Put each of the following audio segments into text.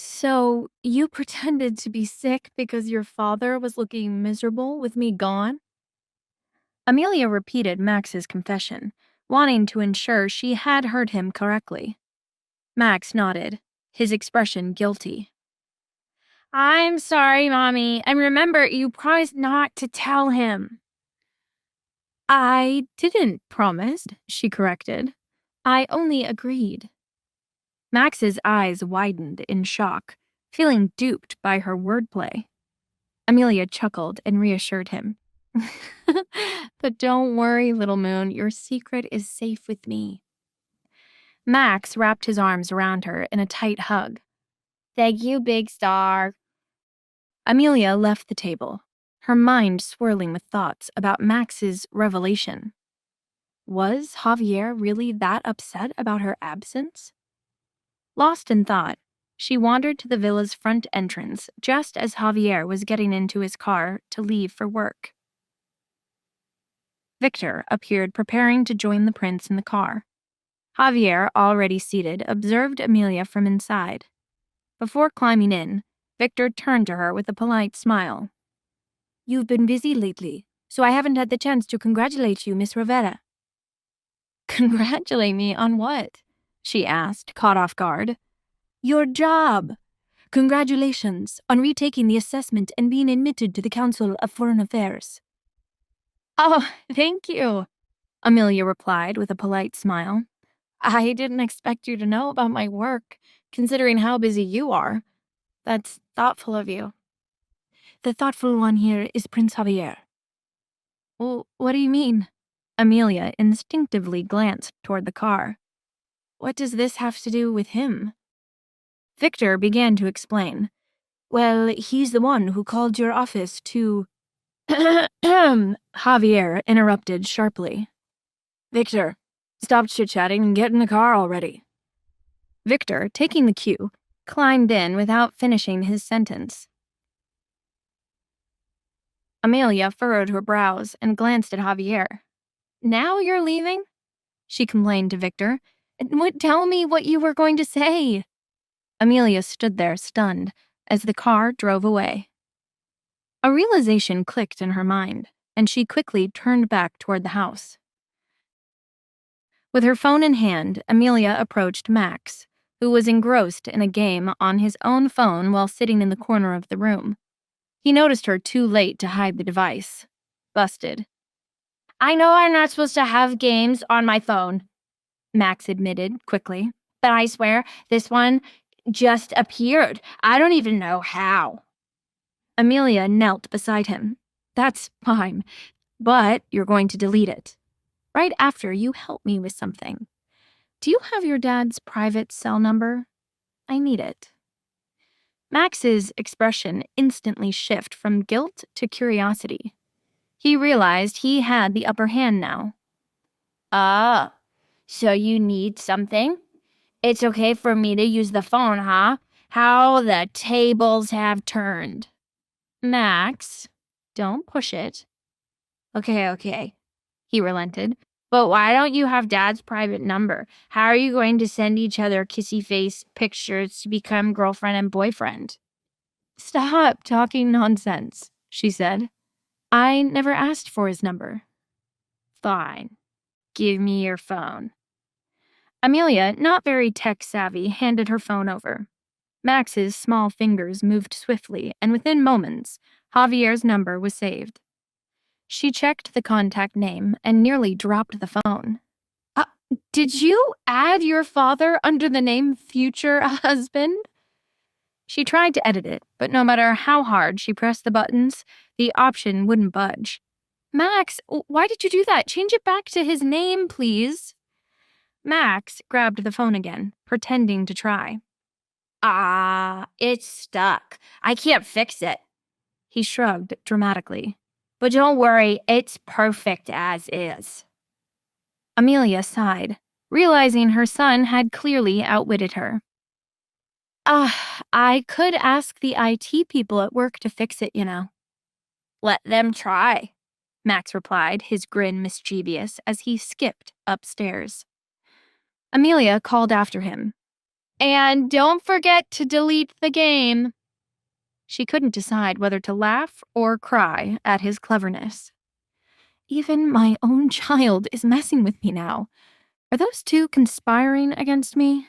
So, you pretended to be sick because your father was looking miserable with me gone? Amelia repeated Max's confession, wanting to ensure she had heard him correctly. Max nodded, his expression guilty. I'm sorry, Mommy, and remember, you promised not to tell him. I didn't promise, she corrected. I only agreed. Max's eyes widened in shock, feeling duped by her wordplay. Amelia chuckled and reassured him. But don't worry, little moon, your secret is safe with me. Max wrapped his arms around her in a tight hug. Thank you, big star. Amelia left the table, her mind swirling with thoughts about Max's revelation. Was Javier really that upset about her absence? Lost in thought, she wandered to the villa's front entrance just as Javier was getting into his car to leave for work. Victor appeared preparing to join the prince in the car. Javier, already seated, observed Amelia from inside. Before climbing in, Victor turned to her with a polite smile. You've been busy lately, so I haven't had the chance to congratulate you, Miss Rivera. Congratulate me on what? She asked, caught off guard. Your job. Congratulations on retaking the assessment and being admitted to the Council of Foreign Affairs. Oh, thank you, Amelia replied with a polite smile. I didn't expect you to know about my work, considering how busy you are. That's thoughtful of you. The thoughtful one here is Prince Javier. Well, what do you mean? Amelia instinctively glanced toward the car. What does this have to do with him? Victor began to explain. Well, he's the one who called your office to... Javier interrupted sharply. Victor, stop chit-chatting and get in the car already. Victor, taking the cue, climbed in without finishing his sentence. Amelia furrowed her brows and glanced at Javier. Now you're leaving? She complained to Victor. Tell me what you were going to say. Amelia stood there stunned as the car drove away. A realization clicked in her mind, and she quickly turned back toward the house. With her phone in hand, Amelia approached Max, who was engrossed in a game on his own phone while sitting in the corner of the room. He noticed her too late to hide the device. Busted. I know I'm not supposed to have games on my phone, Max admitted quickly, but I swear this one just appeared. I don't even know how. Amelia knelt beside him. That's fine, but you're going to delete it. Right after you help me with something. Do you have your dad's private cell number? I need it. Max's expression instantly shifted from guilt to curiosity. He realized he had the upper hand now. Ah, so you need something? It's okay for me to use the phone, huh? How the tables have turned. Max, don't push it. Okay, he relented. But why don't you have Dad's private number? How are you going to send each other kissy face pictures to become girlfriend and boyfriend? Stop talking nonsense, she said. I never asked for his number. Fine. Give me your phone. Amelia, not very tech-savvy, handed her phone over. Max's small fingers moved swiftly, and within moments, Javier's number was saved. She checked the contact name and nearly dropped the phone. Did you add your father under the name future husband? She tried to edit it, but no matter how hard she pressed the buttons, the option wouldn't budge. Max, why did you do that? Change it back to his name, please. Max grabbed the phone again, pretending to try. It's stuck. I can't fix it. He shrugged dramatically. But don't worry, it's perfect as is. Amelia sighed, realizing her son had clearly outwitted her. I could ask the IT people at work to fix it, you know. Let them try, Max replied, his grin mischievous as he skipped upstairs. Amelia called after him. And don't forget to delete the game. She couldn't decide whether to laugh or cry at his cleverness. Even my own child is messing with me now. Are those two conspiring against me?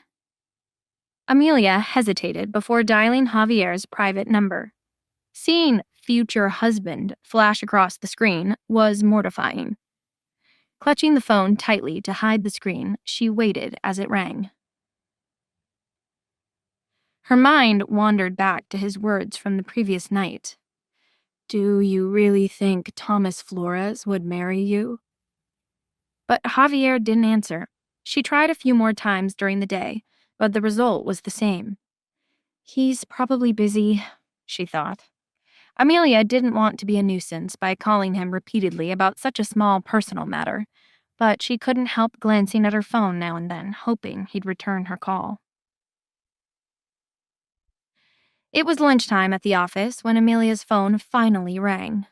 Amelia hesitated before dialing Javier's private number. Seeing future husband flash across the screen was mortifying. Clutching the phone tightly to hide the screen, she waited as it rang. Her mind wandered back to his words from the previous night. Do you really think Thomas Flores would marry you? But Javier didn't answer. She tried a few more times during the day, but the result was the same. He's probably busy, she thought. Amelia didn't want to be a nuisance by calling him repeatedly about such a small personal matter, but she couldn't help glancing at her phone now and then, hoping he'd return her call. It was lunchtime at the office when Amelia's phone finally rang.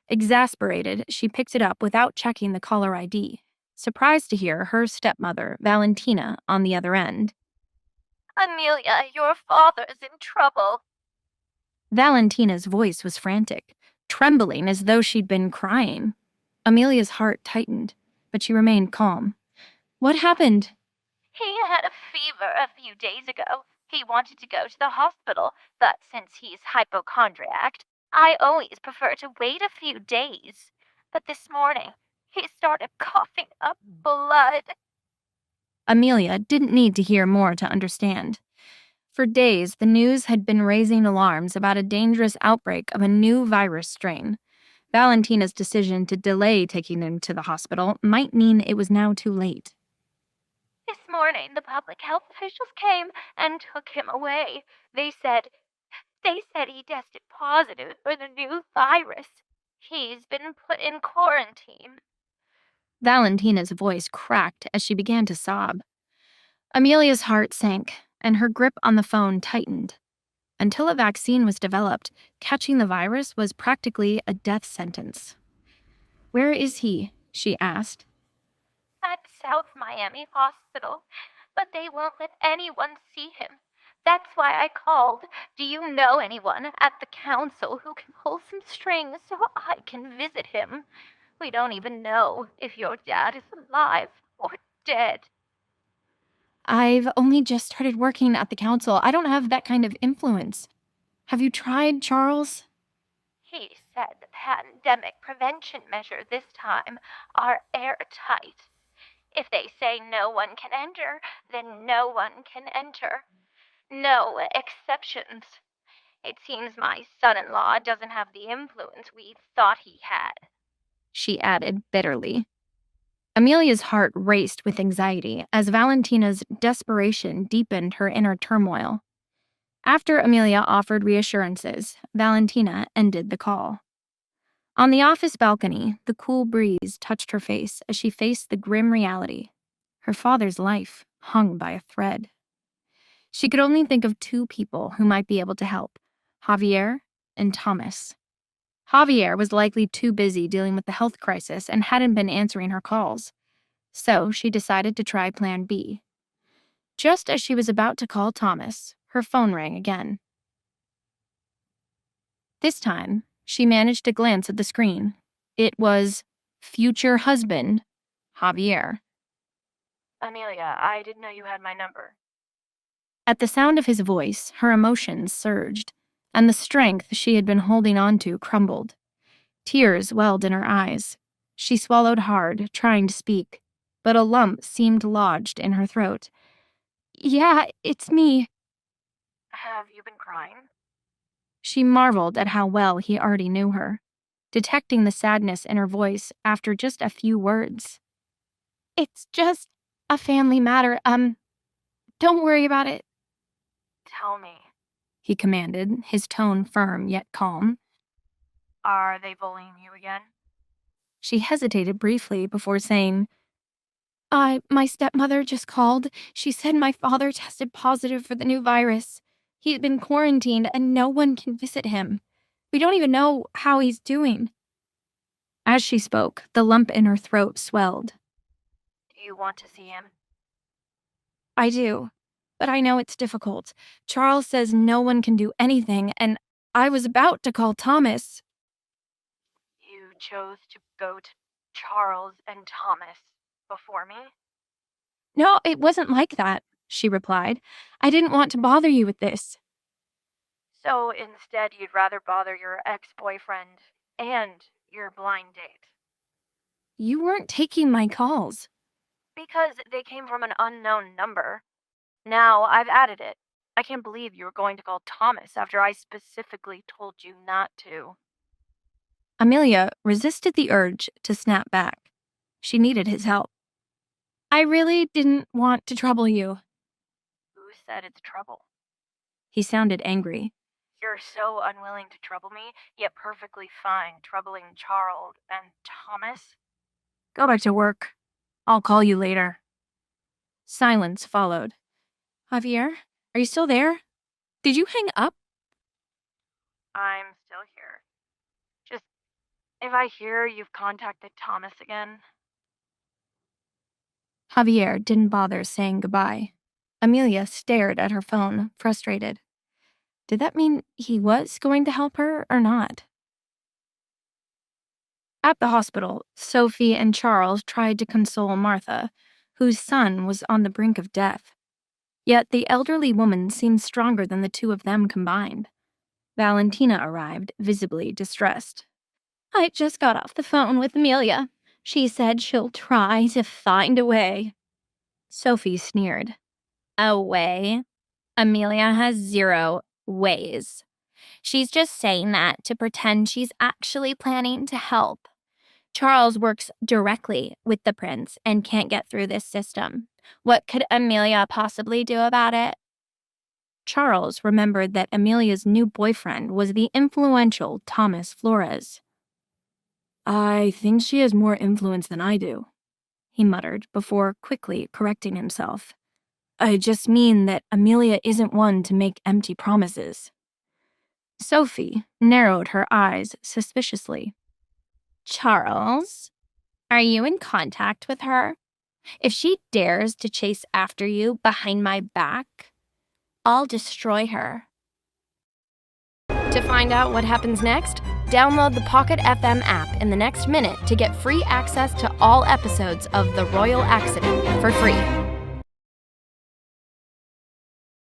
Exasperated, she picked it up without checking the caller ID, surprised to hear her stepmother, Valentina, on the other end. Amelia, your father's in trouble. Valentina's voice was frantic, trembling as though she'd been crying. Amelia's heart tightened, but she remained calm. What happened? He had a fever a few days ago. He wanted to go to the hospital, but since he's hypochondriac, I always prefer to wait a few days. But this morning, he started coughing up blood. Amelia didn't need to hear more to understand. For days, the news had been raising alarms about a dangerous outbreak of a new virus strain. Valentina's decision to delay taking him to the hospital might mean it was now too late. This morning, the public health officials came and took him away. They said he tested positive for the new virus. He's been put in quarantine. Valentina's voice cracked as she began to sob. Amelia's heart sank, and her grip on the phone tightened. Until a vaccine was developed, catching the virus was practically a death sentence. Where is he? She asked. At South Miami Hospital, but they won't let anyone see him. That's why I called. Do you know anyone at the council who can pull some strings so I can visit him? We don't even know if your dad is alive or dead. I've only just started working at the council. I don't have that kind of influence. Have you tried, Charles? He said the pandemic prevention measures this time are airtight. If they say no one can enter, then no one can enter. No exceptions. It seems my son-in-law doesn't have the influence we thought he had. She added bitterly. Amelia's heart raced with anxiety as Valentina's desperation deepened her inner turmoil. After Amelia offered reassurances, Valentina ended the call. On the office balcony, the cool breeze touched her face as she faced the grim reality. Her father's life hung by a thread. She could only think of two people who might be able to help, Javier and Thomas. Javier was likely too busy dealing with the health crisis and hadn't been answering her calls. So she decided to try Plan B. Just as she was about to call Thomas, her phone rang again. This time, she managed to glance at the screen. It was future husband, Javier. Amelia, I didn't know you had my number. At the sound of his voice, her emotions surged, and the strength she had been holding on to crumbled. Tears welled in her eyes. She swallowed hard, trying to speak, but a lump seemed lodged in her throat. Yeah, it's me. Have you been crying? She marveled at how well he already knew her, detecting the sadness in her voice after just a few words. It's just a family matter. Don't worry about it. Tell me. He commanded, his tone firm yet calm. Are they bullying you again? She hesitated briefly before saying, my stepmother just called. She said my father tested positive for the new virus. He's been quarantined and no one can visit him. We don't even know how he's doing. As she spoke, the lump in her throat swelled. Do you want to see him? I do. but I know it's difficult. Charles says no one can do anything, and I was about to call Thomas." You chose to go to Charles and Thomas before me? "No, it wasn't like that," she replied. "I didn't want to bother you with this." So instead, you'd rather bother your ex-boyfriend and your blind date? "You weren't taking my calls." Because they came from an unknown number. Now I've added it. I can't believe you were going to call Thomas after I specifically told you not to. Amelia resisted the urge to snap back. She needed his help. "I really didn't want to trouble you." Who said it's trouble? He sounded angry. You're so unwilling to trouble me, yet perfectly fine troubling Charles and Thomas? "Go back to work. I'll call you later." Silence followed. "Javier, are you still there? Did you hang up?" I'm still here. Just, if I hear you've contacted Thomas again, Javier didn't bother saying goodbye. Amelia stared at her phone, frustrated. Did that mean he was going to help her or not? At the hospital, Sophie and Charles tried to console Martha, whose son was on the brink of death. Yet the elderly woman seemed stronger than the two of them combined. Valentina arrived, visibly distressed. "I just got off the phone with Amelia. She said she'll try to find a way." Sophie sneered. "A way? Amelia has 0 ways. She's just saying that to pretend she's actually planning to help. Charles works directly with the prince and can't get through this system. What could Amelia possibly do about it?" Charles remembered that Amelia's new boyfriend was the influential Thomas Flores. "I think she has more influence than I do," he muttered before quickly correcting himself. "I just mean that Amelia isn't one to make empty promises." Sophie narrowed her eyes suspiciously. "Charles, are you in contact with her? If she dares to chase after you behind my back, I'll destroy her." To find out what happens next, download the Pocket FM app in the next minute to get free access to all episodes of The Royal Accident for free.